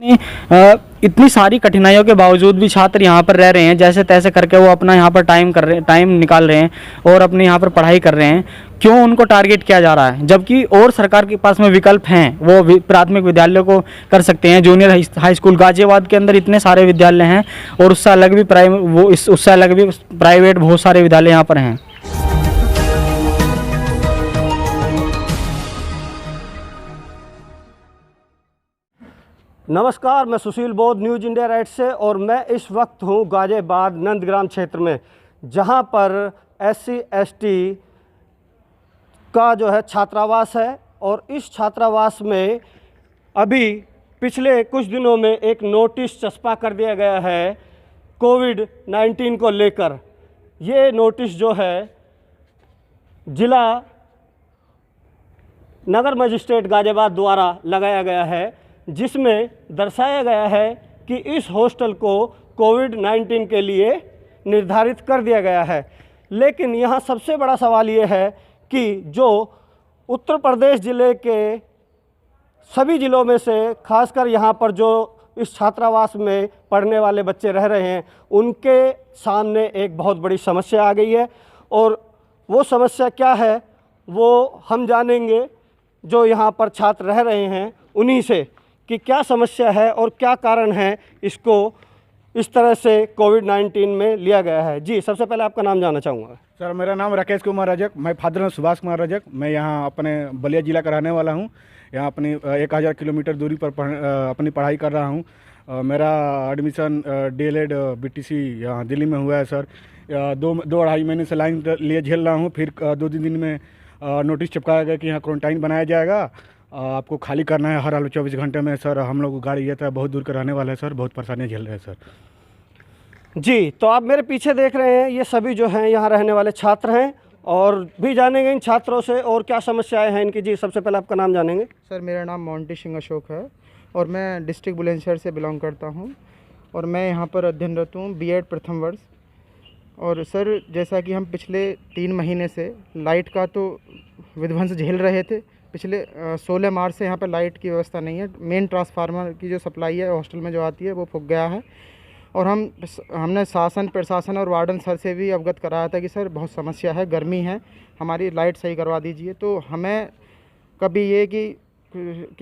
इतनी सारी कठिनाइयों के बावजूद भी छात्र यहाँ पर रह रहे हैं, जैसे तैसे करके वो अपना यहाँ पर टाइम निकाल रहे हैं और अपने यहाँ पर पढ़ाई कर रहे हैं। क्यों उनको टारगेट किया जा रहा है, जबकि और सरकार के पास में विकल्प हैं। वो प्राथमिक विद्यालय को कर सकते हैं, जूनियर हाई स्कूल गाजियाबाद के अंदर इतने सारे विद्यालय हैं और उससे अलग भी प्राइवेट बहुत सारे विद्यालय यहाँ पर हैं। नमस्कार, मैं सुशील बोध न्यूज़ इंडिया राइट से और मैं इस वक्त हूँ गाजियाबाद नंदग्राम क्षेत्र में, जहाँ पर SC ST का जो है छात्रावास है। और इस छात्रावास में अभी पिछले कुछ दिनों में एक नोटिस चस्पा कर दिया गया है कोविड-19 को लेकर। ये नोटिस जो है जिला नगर मजिस्ट्रेट गाजियाबाद द्वारा लगाया गया है, जिसमें दर्शाया गया है कि इस हॉस्टल को कोविड-19 के लिए निर्धारित कर दिया गया है। लेकिन यहाँ सबसे बड़ा सवाल ये है कि जो उत्तर प्रदेश ज़िले के सभी ज़िलों में से खासकर यहाँ पर जो इस छात्रावास में पढ़ने वाले बच्चे रह रहे हैं, उनके सामने एक बहुत बड़ी समस्या आ गई है। और वो समस्या क्या है वो हम जानेंगे जो यहाँ पर छात्र रह रहे हैं उन्हीं से, कि क्या समस्या है और क्या कारण है इसको इस तरह से कोविड-19 में लिया गया है। जी, सबसे पहले आपका नाम जानना चाहूँगा। सर, मेरा नाम राकेश कुमार रजक, मैं फादर हूँ सुभाष कुमार रजक। मैं यहाँ अपने बलिया ज़िला का रहने वाला हूँ। यहाँ अपनी 1000 किलोमीटर दूरी पर अपनी पढ़ाई कर रहा हूँ। मेरा एडमिशन DLED BTC यहाँ दिल्ली में हुआ है सर। 2-2.5 महीने से लाइन लिए झेल रहा हूँ। फिर 2-3 दिन में नोटिस चिपकाया गया कि यहाँ क्वारंटाइन बनाया जाएगा, आपको खाली करना है हर हाल 24 घंटे में। सर, हम लोग गाड़ी ये था बहुत दूर के रहने वाले हैं सर, बहुत परेशानियाँ झेल रहे हैं सर। जी, तो आप मेरे पीछे देख रहे हैं, ये सभी जो हैं यहाँ रहने वाले छात्र हैं और भी जानेंगे इन छात्रों से और क्या समस्याएं हैं इनकी। जी, सबसे पहले आपका नाम जानेंगे। सर, मेरा नाम मोंटी सिंह अशोक है और मैं डिस्ट्रिक्ट बुलंदशहर से बिलोंग करता हूँ और मैं यहाँ पर अध्ययनरत हूँ B.Ed प्रथम वर्ष। और सर, जैसा कि हम पिछले 3 महीने से लाइट का तो विध्वंस झेल रहे थे। पिछले 16 मार्च से यहाँ पर लाइट की व्यवस्था नहीं है। मेन ट्रांसफार्मर की जो सप्लाई है हॉस्टल में जो आती है वो फूक गया है। और हमने शासन, प्रशासन और वार्डन सर से भी अवगत कराया था कि सर बहुत समस्या है, गर्मी है, हमारी लाइट सही करवा दीजिए। तो हमें कभी ये कि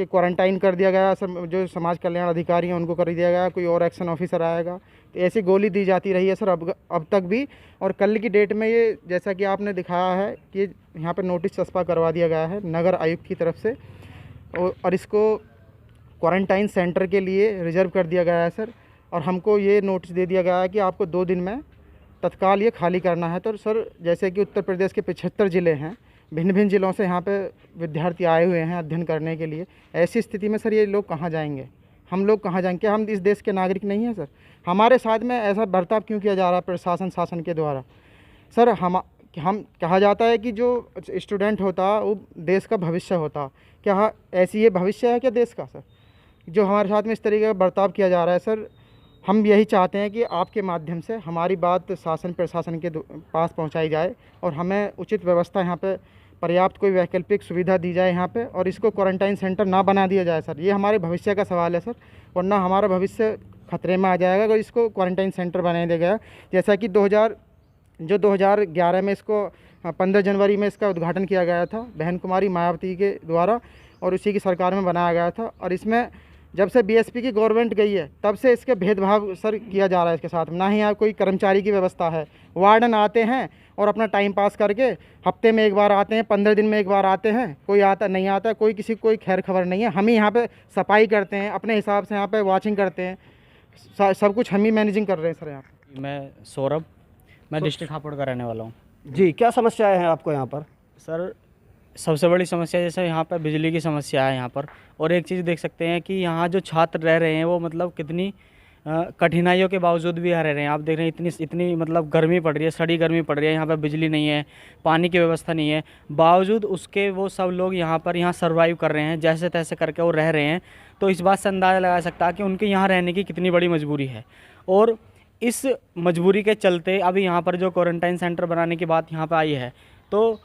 क्वारंटाइन कर दिया गया सर, जो समाज कल्याण अधिकारी हैं उनको कर दिया गया, कोई और एक्शन ऑफिसर आएगा, तो ऐसी गोली दी जाती रही है सर अब तक भी। और कल की डेट में ये जैसा कि आपने दिखाया है कि यहाँ पर नोटिस चस्पा करवा दिया गया है नगर आयुक्त की तरफ से और इसको क्वारंटाइन सेंटर के लिए रिजर्व कर दिया गया है सर। और हमको ये नोटिस दे दिया गया है कि आपको 2 दिन में तत्काल ये खाली करना है। तो सर, जैसे कि उत्तर प्रदेश के 75 ज़िले हैं, भिन्न भिन्न ज़िलों से यहाँ पे विद्यार्थी आए हुए हैं अध्ययन करने के लिए। ऐसी स्थिति में सर ये लोग कहाँ जाएंगे, हम लोग कहाँ जाएंगे? क्या हम इस देश के नागरिक नहीं हैं सर? हमारे साथ में ऐसा बर्ताव क्यों किया जा रहा है प्रशासन शासन के द्वारा? सर, हम कहा जाता है कि जो स्टूडेंट होता वो देश का भविष्य होता। क्या ऐसी ये भविष्य है क्या देश का सर, जो हमारे साथ में इस तरीके का बर्ताव किया जा रहा है? सर, हम यही चाहते हैं कि आपके माध्यम से हमारी बात शासन प्रशासन के पास पहुंचाई जाए और हमें उचित व्यवस्था यहाँ पे पर्याप्त कोई वैकल्पिक सुविधा दी जाए यहाँ पे, और इसको क्वारंटाइन सेंटर ना बना दिया जाए सर। ये हमारे भविष्य का सवाल है सर, वरना हमारा भविष्य खतरे में आ जाएगा अगर इसको क्वारंटाइन सेंटर बना दिया गया। जैसा कि 2011 में इसको 15 जनवरी में इसका उद्घाटन किया गया था बहन कुमारी मायावती के द्वारा और उसी की सरकार में बनाया गया था। और इसमें जब से BSP की गवर्नमेंट गई है तब से इसके भेदभाव सर किया जा रहा है इसके साथ। ना ही यहाँ कोई कर्मचारी की व्यवस्था है, वार्डन आते हैं और अपना टाइम पास करके हफ्ते में एक बार आते हैं, 15 दिन में एक बार आते हैं, कोई आता नहीं आता, कोई किसी कोई खैर खबर नहीं है। हम ही यहाँ पे सफाई करते हैं, अपने हिसाब से यहाँ पे वॉचिंग करते हैं, सब कुछ हम ही मैनेजिंग कर रहे हैं सर यहाँ पे। मैं सौरभ, मैं डिस्ट्रिक्ट हापुड़ का रहने वाला हूँ। जी, क्या समस्याएं हैं आपको यहाँ पर? सर, सबसे बड़ी समस्या जैसे यहाँ पर बिजली की समस्या है यहाँ पर। और एक चीज़ देख सकते हैं कि यहाँ जो छात्र रह रहे हैं वो मतलब कितनी कठिनाइयों के बावजूद भी यहाँ रह रहे हैं। आप देख रहे हैं इतनी मतलब गर्मी पड़ रही है, सड़ी गर्मी पड़ रही है, यहाँ पर बिजली नहीं है, पानी की व्यवस्था नहीं है, बावजूद उसके वो सब लोग यहाँ सर्वाइव कर रहे हैं, जैसे तैसे करके वो रह रहे हैं। तो इस बात से अंदाज़ा लगा सकता है कि उनके यहाँ रहने की कितनी बड़ी मजबूरी है। और इस मजबूरी के चलते अभी यहाँ पर जो क्वारंटाइन सेंटर बनाने की बात यहाँ पर आई है, तो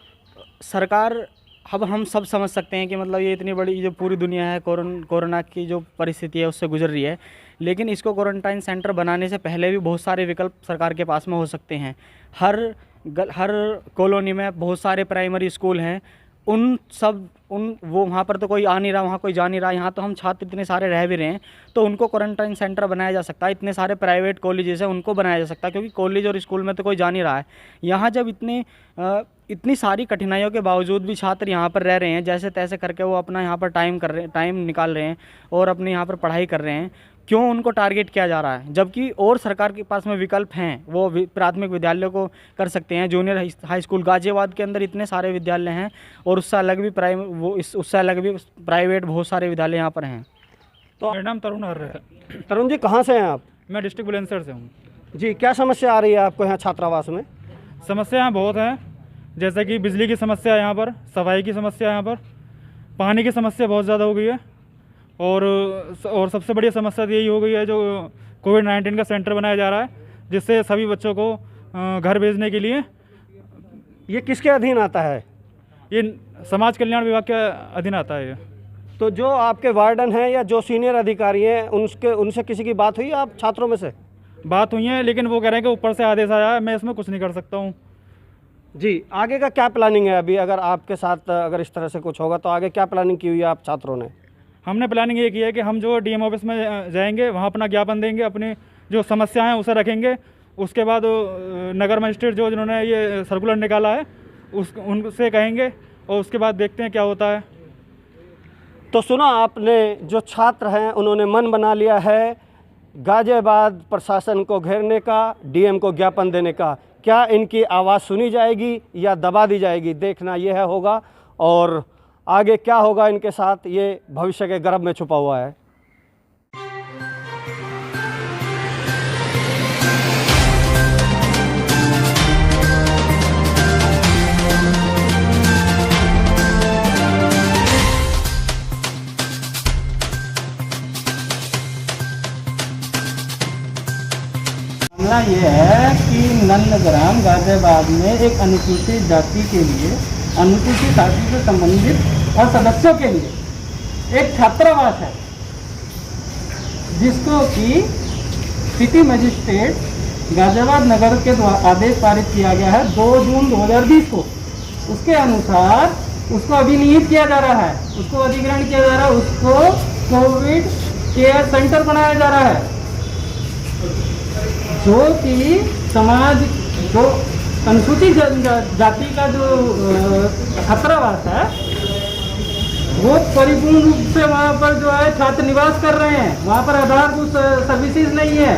सरकार अब हम सब समझ सकते हैं कि मतलब ये इतनी बड़ी जो पूरी दुनिया है कोरोना की जो परिस्थिति है उससे गुजर रही है, लेकिन इसको क्वारंटाइन सेंटर बनाने से पहले भी बहुत सारे विकल्प सरकार के पास में हो सकते हैं। हर कॉलोनी में बहुत सारे प्राइमरी स्कूल हैं, वो वहाँ पर तो कोई आ नहीं रहा, वहाँ कोई जा नहीं रहा, यहाँ तो हम छात्र इतने सारे रह भी रहे हैं, तो उनको क्वारंटाइन सेंटर बनाया जा सकता है। इतने सारे प्राइवेट कॉलेजेस हैं, उनको बनाया जा सकता है, क्योंकि कॉलेज और स्कूल में तो कोई जा नहीं रहा है। यहाँ जब इतनी सारी कठिनाइयों के बावजूद भी छात्र यहाँ पर रह रहे हैं, जैसे तैसे करके वो अपना यहाँ पर टाइम निकाल रहे हैं और अपने यहाँ पर पढ़ाई कर रहे हैं, क्यों उनको टारगेट किया जा रहा है? जबकि और सरकार के पास में विकल्प हैं, वो प्राथमिक विद्यालयों को कर सकते हैं, जूनियर हाई स्कूल गाजियाबाद के अंदर इतने सारे विद्यालय हैं, और उससे अलग भी प्राइवेट बहुत सारे विद्यालय यहाँ पर हैं। तो मेरा नाम तरुण हर्रे है। तरुण जी, कहाँ से हैं आप? मैं डिस्ट्रिक्ट बुलंदशहर से हूँ जी। क्या समस्या आ रही है आपको यहाँ छात्रावास में? समस्या यहाँ बहुत हैं, जैसे कि बिजली की समस्या यहाँ पर, सफाई की समस्या यहाँ पर, पानी की समस्या बहुत ज़्यादा हो गई है, और सबसे बड़ी समस्या यही हो गई है जो कोविड-19 का सेंटर बनाया जा रहा है, जिससे सभी बच्चों को घर भेजने के लिए। ये किसके अधीन आता है? ये समाज कल्याण विभाग के अधीन आता है। तो जो आपके वार्डन हैं या जो सीनियर अधिकारी हैं उनसे किसी की बात हुई आप छात्रों में से? बात हुई है, लेकिन वो कह रहे हैं कि ऊपर से आदेश आया है, मैं इसमें कुछ नहीं कर सकता हूँ। जी, आगे का क्या प्लानिंग है अभी? अगर आपके साथ अगर इस तरह से कुछ होगा तो आगे क्या प्लानिंग की हुई है आप छात्रों ने? हमने प्लानिंग ये की है कि हम जो डीएम ऑफिस में जाएंगे, वहाँ अपना ज्ञापन देंगे, अपनी जो समस्याएं हैं उसे रखेंगे। उसके बाद नगर मजिस्ट्रेट जिन्होंने ये सर्कुलर निकाला है उनसे कहेंगे, और उसके बाद देखते हैं क्या होता है। तो सुना आपने, जो छात्र हैं उन्होंने मन बना लिया है गाजियाबाद प्रशासन को घेरने का, डीएम को ज्ञापन देने का। क्या इनकी आवाज़ सुनी जाएगी या दबा दी जाएगी, देखना यह होगा, और आगे क्या होगा इनके साथ ये भविष्य के गर्भ में छुपा हुआ है। मामला ये है कि नंदग्राम गाजियाबाद में एक अनुसूचित जाति के लिए, अनुसूचित जाति से संबंधित और सदस्यों के लिए एक छात्रावास है, जिसको कि सिटी मजिस्ट्रेट गाजियाबाद नगर के द्वारा आदेश पारित किया गया है 2 जून 2020 को। उसके अनुसार उसको अभिनियमित किया जा रहा है, उसको अधिग्रहण किया जा रहा है, उसको कोविड केयर सेंटर बनाया जा रहा है, जो कि समाज जो अनुसूचित जाति का जो छात्रावास है वो परिपूर्ण रूप से वहाँ पर जो है छात्र निवास कर रहे हैं। वहाँ पर आधारभूत सर्विसेज नहीं है,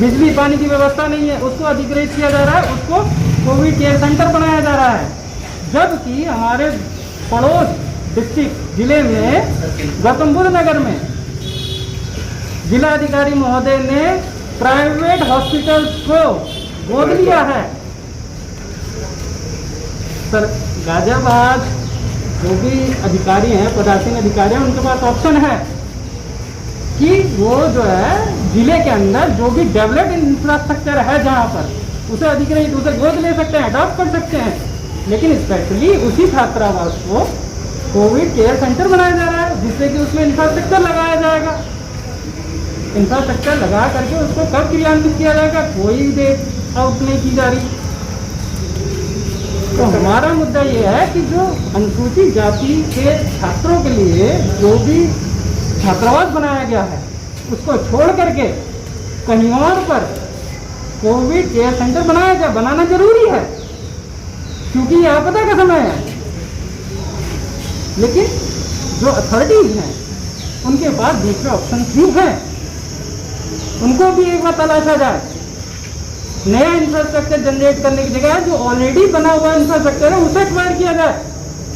बिजली पानी की व्यवस्था नहीं है, उसको अधिग्रहित किया जा रहा है, उसको कोविड केयर सेंटर बनाया जा रहा है। जबकि हमारे पड़ोस डिस्ट्रिक्ट जिले में गौतम बुद्ध नगर में जिला अधिकारी महोदय ने प्राइवेट हॉस्पिटल को गोद लिया है। सर, गाजियाबाद जो भी अधिकारी हैं, पदासीन अधिकारी हैं, उनके पास ऑप्शन है कि वो जो है जिले के अंदर जो भी डेवलप्ड इंफ्रास्ट्रक्चर है जहाँ पर उसे अधिग्रहित, उसे गोद ले सकते हैं, अडॉप्ट कर सकते हैं। लेकिन स्पेशली उसी छात्रावास को कोविड केयर सेंटर बनाया जा रहा है, जिससे कि उसमें इंफ्रास्ट्रक्चर लगाया जाएगा। इंफ्रास्ट्रक्चर लगा करके उसको कब क्रियान्वित किया जाएगा, कोई डेट आउट नहीं की जा रही। तो हमारा मुद्दा ये है कि जो अनुसूचित जाति के छात्रों के लिए जो भी छात्रावास बनाया गया है उसको छोड़ करके कहीं और पर कोविड केयर सेंटर बनाना जरूरी है, क्योंकि ये आपदा का समय है। लेकिन जो अथॉरिटीज हैं उनके पास दूसरे ऑप्शन भी हैं, उनको भी एक बार तलाशा जाए। नया इंफ्रास्ट्रक्चर जनरेट करने की जगह जो ऑलरेडी बना हुआ इंफ्रास्ट्रक्चर है उसे एक्वायर किया जाए,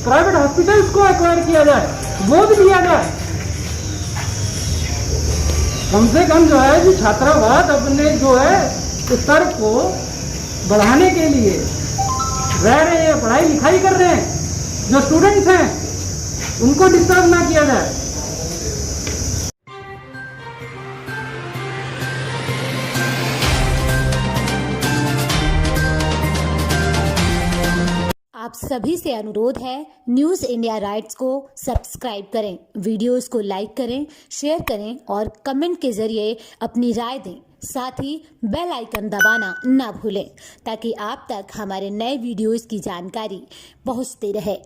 प्राइवेट हॉस्पिटल्स को एक्वायर किया जाए, गोद लिया जाए। कम से कम जो है जो छात्रावास अपने जो है स्तर को बढ़ाने के लिए रह रहे हैं, पढ़ाई लिखाई कर रहे हैं, जो स्टूडेंट्स हैं उनको डिस्टर्ब ना किया जाए। आप सभी से अनुरोध है, न्यूज़ इंडिया राइट्स को सब्सक्राइब करें, वीडियोस को लाइक करें, शेयर करें और कमेंट के जरिए अपनी राय दें। साथ ही बेल आइकन दबाना ना भूलें ताकि आप तक हमारे नए वीडियोस की जानकारी पहुंचती रहे।